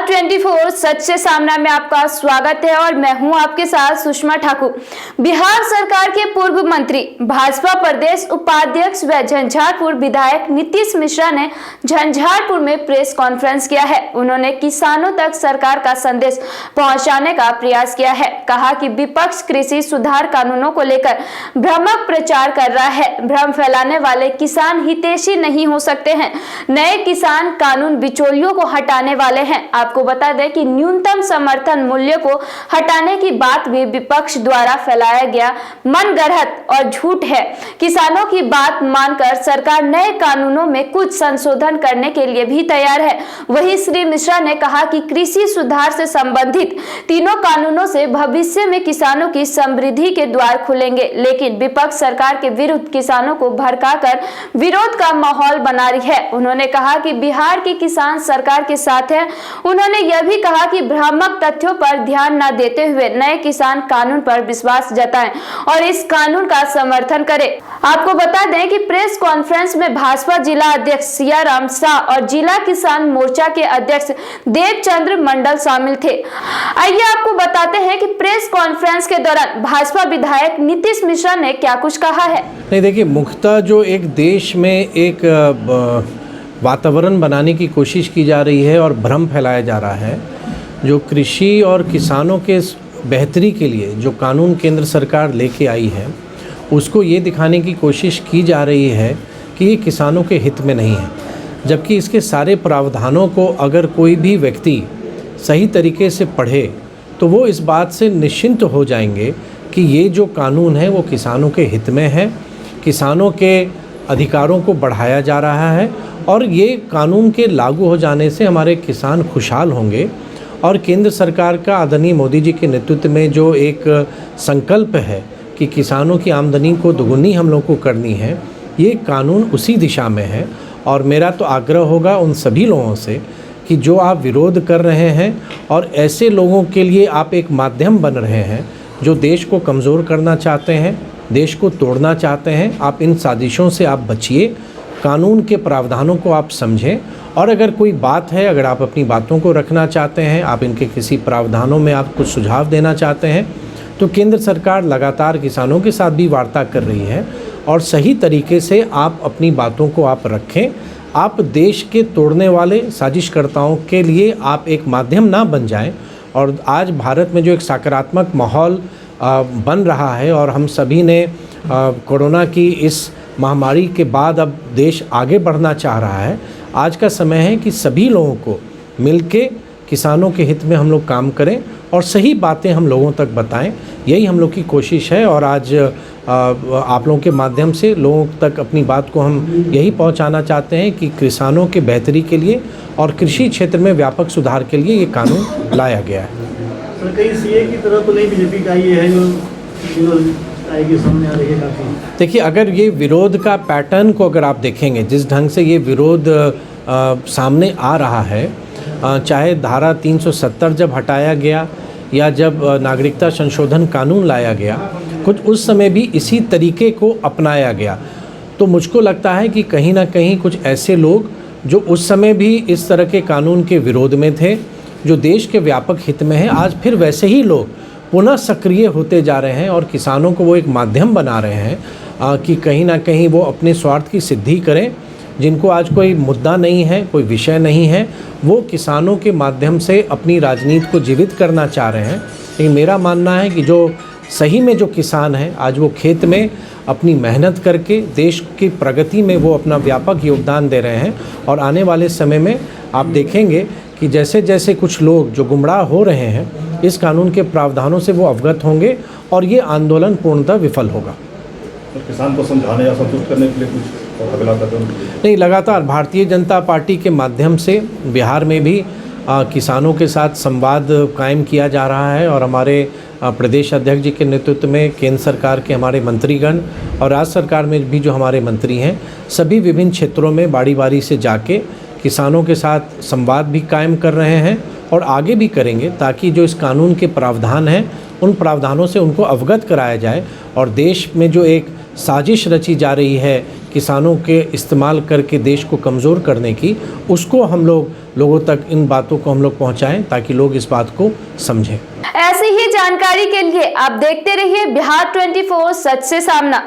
बिहार 24 सच से सामना में आपका स्वागत है और मैं हूं आपके साथ सुषमा ठाकुर। बिहार सरकार के पूर्व मंत्री, भाजपा प्रदेश उपाध्यक्ष व झंझारपुर विधायक नीतीश मिश्रा ने झंझारपुर में प्रेस कॉन्फ्रेंस किया है। उन्होंने किसानों तक सरकार का संदेश पहुंचाने का प्रयास किया है। कहा कि विपक्ष कृषि सुधार कानूनों को लेकर भ्रामक प्रचार कर रहा है। भ्रम फैलाने वाले किसान हितैषी नहीं हो सकते हैं। नए किसान कानून बिचौलियों को हटाने वाले हैं। आपको बता दें कि न्यूनतम समर्थन मूल्य को हटाने की बात भी विपक्ष द्वारा फैलाया गया मनगढ़ंत और झूठ है। किसानों की बात मानकर सरकार नए कानूनों में कुछ संशोधन करने के लिए भी तैयार है। वहीं श्री मिश्रा ने कहा कि कृषि सुधार से संबंधित तीनों कानूनों से भविष्य में किसानों की समृद्धि के द्वार खुलेंगे, लेकिन विपक्ष सरकार के विरुद्ध किसानों को भड़काकर विरोध का माहौल बना रही है। उन्होंने कहा कि बिहार के किसान सरकार के साथ हैं। उन्होंने यह भी कहा कि भ्रामक तथ्यों पर ध्यान न देते हुए नए किसान कानून पर विश्वास जताएं और इस कानून का समर्थन करें। आपको बता दें कि प्रेस कॉन्फ्रेंस में भाजपा जिला अध्यक्ष सियाराम शाह और जिला किसान मोर्चा के अध्यक्ष देवचंद्र मंडल शामिल थे। आइए आपको बताते हैं कि प्रेस कॉन्फ्रेंस के दौरान भाजपा विधायक नीतीश मिश्रा ने क्या कुछ कहा है। नहीं, देखिए, मुख्यतः जो एक देश में एक वातावरण बनाने की कोशिश की जा रही है और भ्रम फैलाया जा रहा है, जो कृषि और किसानों के बेहतरी के लिए जो कानून केंद्र सरकार लेके आई है, उसको ये दिखाने की कोशिश की जा रही है कि ये किसानों के हित में नहीं है। जबकि इसके सारे प्रावधानों को अगर कोई भी व्यक्ति सही तरीके से पढ़े तो वो इस बात से निश्चिंत हो जाएंगे कि ये जो कानून है वो किसानों के हित में है, किसानों के अधिकारों को बढ़ाया जा रहा है और ये कानून के लागू हो जाने से हमारे किसान खुशहाल होंगे। और केंद्र सरकार का आदरणीय मोदी जी के नेतृत्व में जो एक संकल्प है कि किसानों की आमदनी को दुगुनी हम लोग को करनी है, ये कानून उसी दिशा में है। और मेरा तो आग्रह होगा उन सभी लोगों से कि जो आप विरोध कर रहे हैं और ऐसे लोगों के लिए आप एक माध्यम बन रहे हैं जो देश को कमज़ोर करना चाहते हैं, देश को तोड़ना चाहते हैं, आप इन साजिशों से आप बचिए। कानून के प्रावधानों को आप समझें और अगर कोई बात है, अगर आप अपनी बातों को रखना चाहते हैं, आप इनके किसी प्रावधानों में आप कुछ सुझाव देना चाहते हैं, तो केंद्र सरकार लगातार किसानों के साथ भी वार्ता कर रही है और सही तरीके से आप अपनी बातों को आप रखें। आप देश के तोड़ने वाले साजिशकर्ताओं के लिए आप एक माध्यम ना बन जाएं। और आज भारत में जो एक सकारात्मक माहौल बन रहा है और हम सभी ने कोरोना की इस महामारी के बाद अब देश आगे बढ़ना चाह रहा है, आज का समय है कि सभी लोगों को मिलके किसानों के हित में हम लोग काम करें और सही बातें हम लोगों तक बताएं। यही हम लोग की कोशिश है और आज आप लोगों के माध्यम से लोगों तक अपनी बात को हम यही पहुंचाना चाहते हैं कि किसानों के बेहतरी के लिए और कृषि क्षेत्र में व्यापक सुधार के लिए ये कानून लाया गया है। सर, कहीं सीए की तरह तो नहीं बीजेपी का ये है जो आएगी सामने आ रही है काफ़ी। देखिए, अगर ये विरोध का पैटर्न को अगर आप देखेंगे, जिस ढंग से ये विरोध सामने आ रहा है, चाहे धारा 370 जब हटाया गया या जब नागरिकता संशोधन कानून लाया गया, कुछ उस समय भी इसी तरीके को अपनाया गया, तो मुझको लगता है कि कहीं ना कहीं कुछ ऐसे लोग जो उस समय भी इस तरह के कानून के विरोध में थे, जो देश के व्यापक हित में है, आज फिर वैसे ही लोग पुनः सक्रिय होते जा रहे हैं और किसानों को वो एक माध्यम बना रहे हैं कि कहीं ना कहीं वो अपने स्वार्थ की सिद्धि करें। जिनको आज कोई मुद्दा नहीं है, कोई विषय नहीं है, वो किसानों के माध्यम से अपनी राजनीति को जीवित करना चाह रहे हैं। लेकिन मेरा मानना है कि जो सही में जो किसान हैं, आज वो खेत में अपनी मेहनत करके देश की प्रगति में वो अपना व्यापक योगदान दे रहे हैं। और आने वाले समय में आप देखेंगे कि जैसे जैसे कुछ लोग जो गुमराह हो रहे हैं, इस कानून के प्रावधानों से वो अवगत होंगे और ये आंदोलन पूर्णतः विफल होगा। तो किसान को समझाने या संतुष्ट करने के लिए कुछ अगला कदम नहीं, लगातार भारतीय जनता पार्टी के माध्यम से बिहार में भी किसानों के साथ संवाद कायम किया जा रहा है और हमारे प्रदेश अध्यक्ष जी के नेतृत्व में केंद्र सरकार के हमारे मंत्रीगण और राज्य सरकार में भी जो हमारे मंत्री हैं, सभी विभिन्न क्षेत्रों में बारी बारी से जाके किसानों के साथ संवाद भी कायम कर रहे हैं और आगे भी करेंगे, ताकि जो इस कानून के प्रावधान हैं उन प्रावधानों से उनको अवगत कराया जाए और देश में जो एक साजिश रची जा रही है किसानों के इस्तेमाल करके देश को कमज़ोर करने की, उसको हम लोग लोगों तक इन बातों को हम लोग पहुंचाएं ताकि लोग इस बात को समझें। ऐसी ही जानकारी के लिए आप देखते रहिए बिहार 24 सच से सामना।